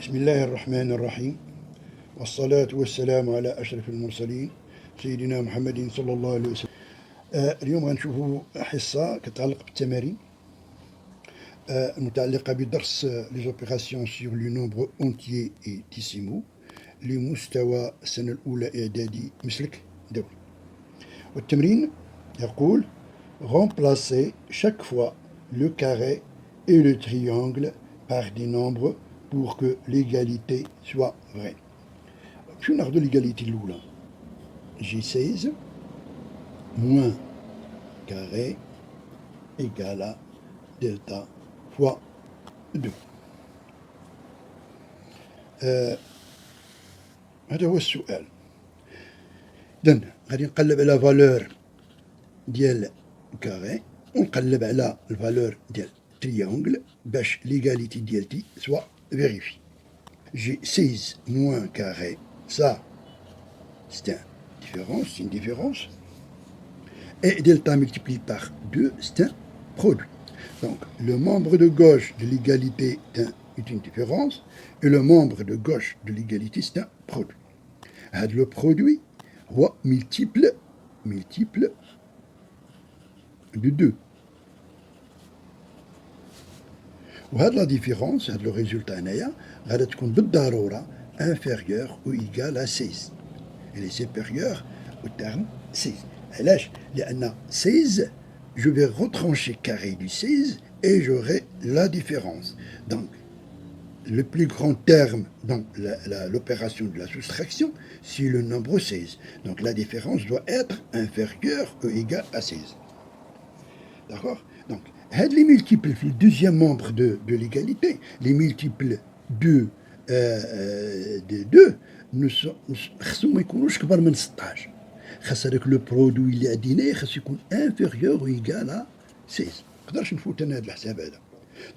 بسم الله الرحمن الرحيم والصلاة والسلام على أشرف المرسلين سيدنا محمد صلى الله عليه وسلم. اليوم غنشوفوا حصة كتعلق بالتمارين المتعلقة بدرس les opérations sur les nombres entiers et décimaux لمستوى السنة الأولى إعدادي مسلك دولي. والتمرين يقول remplacer chaque fois le carré et le triangle par des nombres pour que l'égalité soit vraie. شو ناخذ l'égalité الأولى؟ J'ai 16 moins carré égale à delta fois 2. هذا هو السؤال. إذن غادي نقلب على فالور ديال كاري ونقلب على الفالور ديال triangle باش l'égalité ديالتي soit vérifiée. J'ai 16 moins carré, ça c'est une différence. Et delta multiplié par 2, c'est un produit. Donc le membre de gauche de l'égalité est une différence et le membre de gauche de l'égalité c'est un produit. Le produit هو multiple de 2. وهذا la différence, هذا le résultat هنايا غادي تكون بالضرورة inférieur ou égal à 16. Elle est supérieure au terme 16. علاش؟ لأن 16 je vais retrancher carré du 16 et j'aurai la différence. Donc le plus grand terme dans l'opération de la soustraction, c'est le nombre 16. Donc la différence doit être inférieure ou égale à 16. D'accord? Donc, les multiples, le deuxième membre de l'égalité, les multiples de 2, ne sont pas من 16. خاص هذاك لو برودوي اللي عديناه خاص يكون انفيريور ايكال ا 16. ما نقدرش نفوت انا هذا الحساب هذا.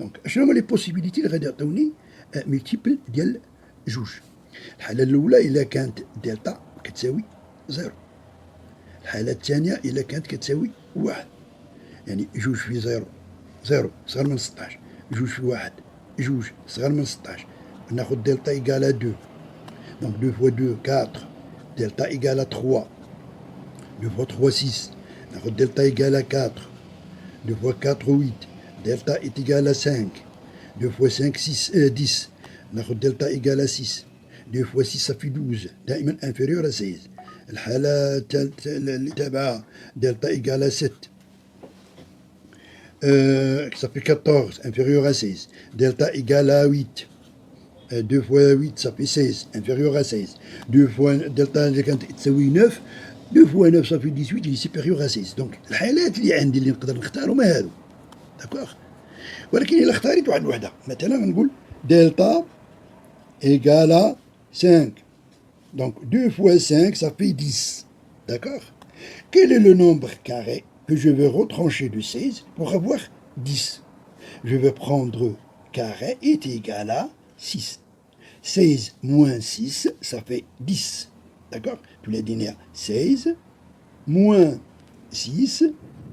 دونك شنو هما لي بوسيبيليتي اللي غادي يعطيوني ملتيبل ديال جوج؟ الحاله الاولى الا كانت دلتا كتساوي 0. الحاله الثانيه الا كانت كتساوي 1. يعني جوج في 0 0 صغر من 16. جوج في 1 جوج صغر من 16. ناخذ دلتا ايكال 2. Donc 2 fois 2, 4. Delta égale à 3. 2 fois 3, 6. Donc delta égale à 4. 2 fois 4, 8. Delta est égal à 5. 2 fois 5, 10. Donc delta égale à 6. 2 fois 6, ça fait 12. دائما inférieur à 16. الحالة اللي تابعها delta égale à 7. Ça fait 14, inférieur à 16. Delta égale à 8. 2 fois 8, ça fait 16, inférieur à 16. 2 fois delta تساوي 9. 2 fois 9, ça fait 18, il est supérieur à 16. Donc الحالات اللي عندي اللي نقدر نختارهم هادو. داكوغ. ولكن إلا اختاريت واحد الوحدة، مثلا غنقول دلتا إيكال 5. Donc 2 fois 5, ça fait 10. D'accord? Quel est le nombre carré que je vais retrancher de 16 pour avoir 10? Je vais prendre carré est égal à 6. 16 moins 6, ça fait 10. D'accord? Tous les linéaires, 16 moins 6,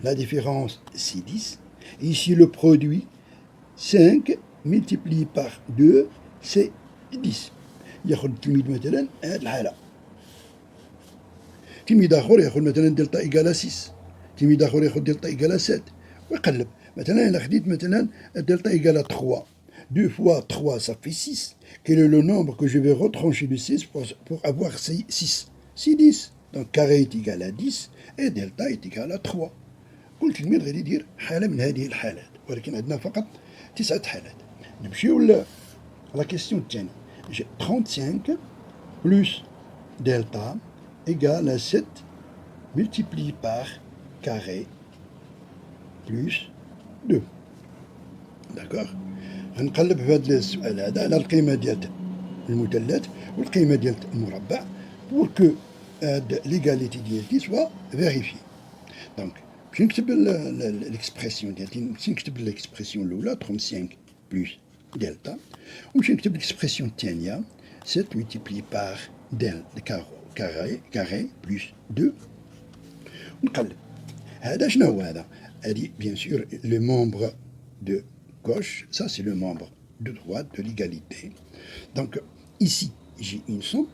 la différence c'est 10. Et ici le produit, 5 multiplié par 2, c'est 10. ياخذ التلميذ مثلا هذه الحالة. تلميذ آخر ياخذ مثلا دلتا إيكال 6. تلميذ آخر ياخذ دلتا إيكال 7 ويقلب. مثلا إلا خديت مثلا دلتا إيكال 3. 2 fois 3, ça fait 6. Quel est le nombre que je vais retrancher de 6 pour avoir 6? C'est 10. Donc carré est égal à 10 et delta est égal à 3. كل تلميذ غادي يدير حالة من هذه الحالات، ولكن عندنا فقط 9 حالات. نمشيو لا كيستيون الثانية. J'ai 35 plus delta égale à 7 multiplié par carré plus 2. D'accord? غنقلب في هذا السؤال هذا على القيمة ديال المثلث والقيمة ديال المربع pour que l'égalité ديالتي soit vérifiée. Donc باش نكتب l'expression ديالتي نمشي نكتب l'expression الأولى 35 plus delta ونمشي نكتب l'expression الثانية 7 multiplié par carré plus 2 ونقلب. هذا شنو هو هذا؟ هذه bien sûr le membre de gauche, ça c'est le membre de droite de l'égalité. Donc, ici, j'ai une somme,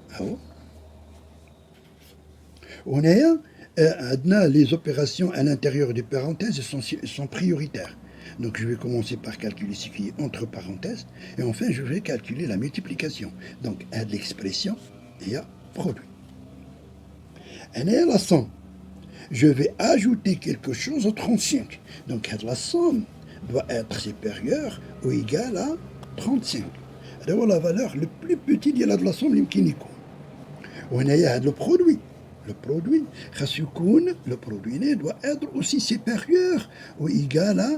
on a les opérations à l'intérieur des parenthèses sont prioritaires. Donc je vais commencer par calculer ce qui est entre parenthèses, et enfin je vais calculer la multiplication. Donc à l'expression et à produit. Et la somme. Je vais ajouter quelque chose au 35. Donc la somme doit être supérieure ou égale à 35. Alors la valeur le plus petit de la somme يمكن on a le produit. Le produit doit être aussi supérieur ou égal à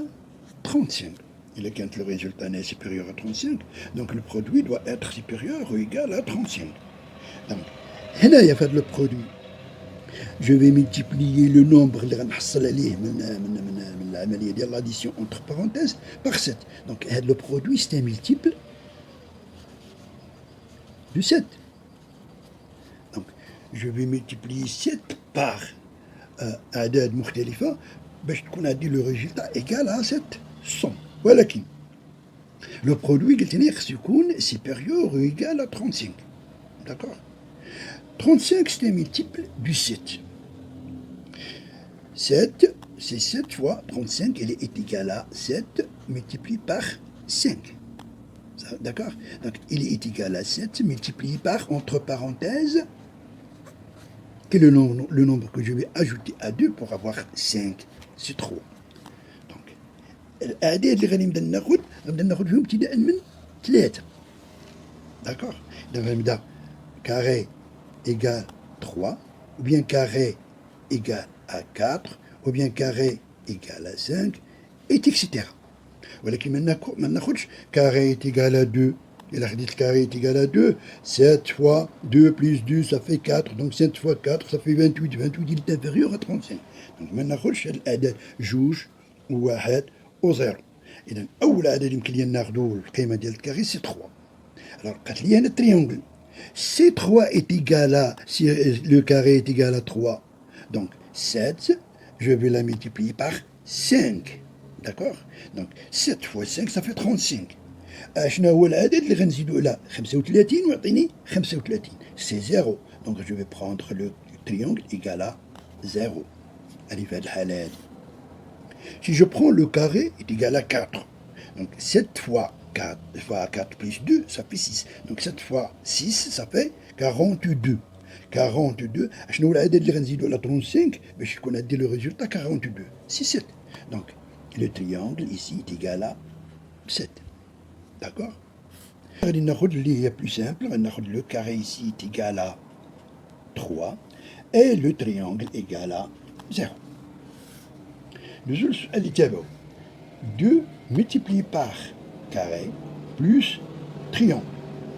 35. Il est quand le résultat est supérieur à 35, donc le produit doit être supérieur ou égal à 35. Donc, là, il y a fait le produit. Je vais multiplier le nombre de l'addition entre parenthèses par 7. Donc, le produit, c'est un multiple de 7. Donc, je vais multiplier 7 par أعداد مختلفة باش تكون عندي le résultat égal à cette somme. ولكن le produit قلت لي خصو يكون supérieur ou égal à 35. D'accord. 35 c'est un multiple du 7. 7, c'est 7 fois 35, elle est égale à 7 multiplié par 5. D'accord. Donc il est égal à 7 multiplié par, entre parenthèses, quel est le nombre que je vais ajouter à 2 pour avoir 5. C'est 3. Donc, الأعداد اللي غادي نبدا ناخذ فيهم ابتداء من 3. D'accord. Donc غنبدا carré égale 3, ou bien carré égale à 4, ou bien carré égale à 5, et etc. ولكن ما ناخذش carré est égal à 2. Et la le carré est égal à 2. 7 fois 2 plus 2, ça fait 4. Donc 7 fois 4, ça fait 28. 28, il est inférieur à 35. Donc ما ناخذش الأعداد جوج وواحد و0. إذا أول عدد يمكن لي ناخذو القيمة ديال الكاري سي 3. Alors قالت لي هنا التريونغل. Si 3 est égal à, si le carré est égal à 3, donc 7, je vais la multiplier par 5. D'accord. Donc 7 fois 5, ça fait 35. شنو هو العدد اللي غنزيدو على 35 ويعطيني 35. C'est 0. Donc je vais prendre le triangle égal à 0. Allez, في هذه الحالة هذه. Si je prends le carré est égal à 4. Donc 7 fois 4 fois 4 plus 2, ça fait 6. Donc 7 fois 6, ça fait 42. 42. شنو العدد اللي غنزيدو على 35 باش يكون عندي le résultat 42. C'est 7. Donc le triangle ici est égal à 7. D'accord. Il est plus simple. Le carré ici est égal à 3 et le triangle égal à 0. Le 2 multiplié par carré plus triangle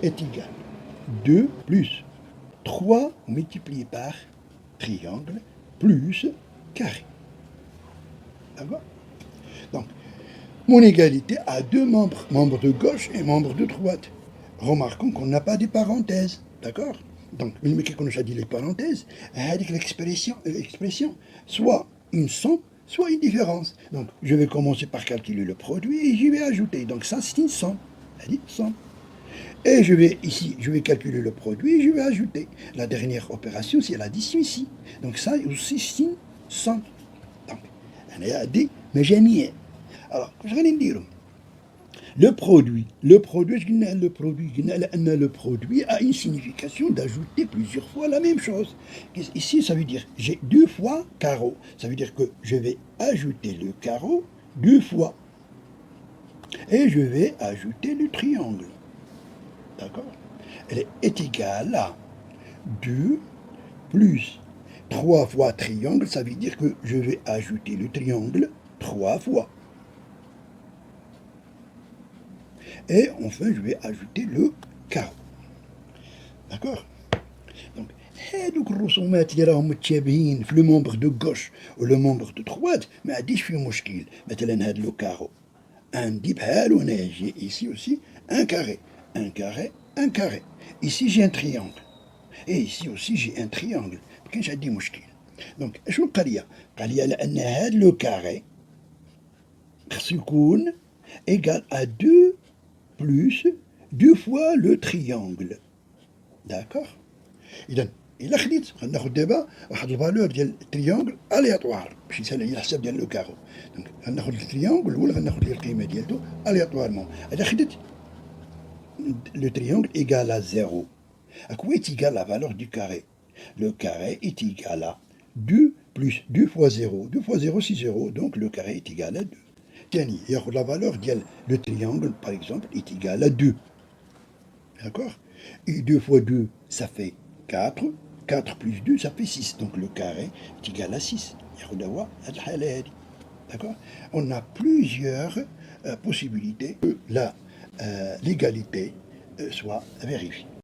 est égal à 2 plus 3 multiplié par triangle plus carré. D'accord. Donc, mon égalité a deux membres, membre de gauche et membre de droite. Remarquons qu'on n'a pas de parenthèses, d'accord. Donc, quand on a dit les parenthèses, avec l'expression, soit une somme, soit une différence. Donc, je vais commencer par calculer le produit et j'y vais ajouter. Donc, ça, c'est une somme. Elle dit somme. Et je vais calculer le produit et je vais ajouter. La dernière opération, c'est l'addition ici. Donc, ça aussi, c'est une somme. Donc, on a dit, mais j'ai mis. Alors, je vais dire, le produit, le produit a une signification d'ajouter plusieurs fois la même chose. Ici, ça veut dire, j'ai 2 fois carreau. Ça veut dire que je vais ajouter le carreau 2 fois. Et je vais ajouter le triangle. D'accord. Elle est égale à 2 plus 3 fois triangle. Ça veut dire que je vais ajouter le triangle 3 fois. Et enfin, je vais ajouter le carreau. D'accord. Donc, هادوك الرسومات اللي راهم متشابهين في لو مومبر دو غوش و لو مومبر دو droite ما عنديش فيه مشكل. مثلا هاد لو كارو عندي بحالو هنايا جي ici aussi un carré, un carré, un carré. Ici j'ai un triangle. Et ici aussi j'ai un triangle. ما كاينش عندي مشكل. دونك اشنو قال لي؟ قال لي لأن هاد لو كاري خصو يكون égal à 2 plus 2 fois le triangle. D'accord. إذا إلا خديت غناخد دابا واحد الفالور ديال التريونغل الياتوار باش يسهل عليا الحساب ديال لو كارو. دونك غناخد التريونغل الاول غناخد ليه القيمه ديالته الياتوارمون. الا خديت le triangle égale à 0. À quoi est égal la valeur du carré? Le carré est égal à 2 plus 2 fois 0. 2 fois 0, c'est 0, donc le carré est égal à 2. Tiens, la valeur de le triangle, par exemple, est égale à 2. D'accord? Et 2 fois 2, ça fait 4. 4 plus 2, ça fait 6. Donc le carré est égal à 6. D'accord? On a plusieurs possibilités que l'égalité soit vérifiée.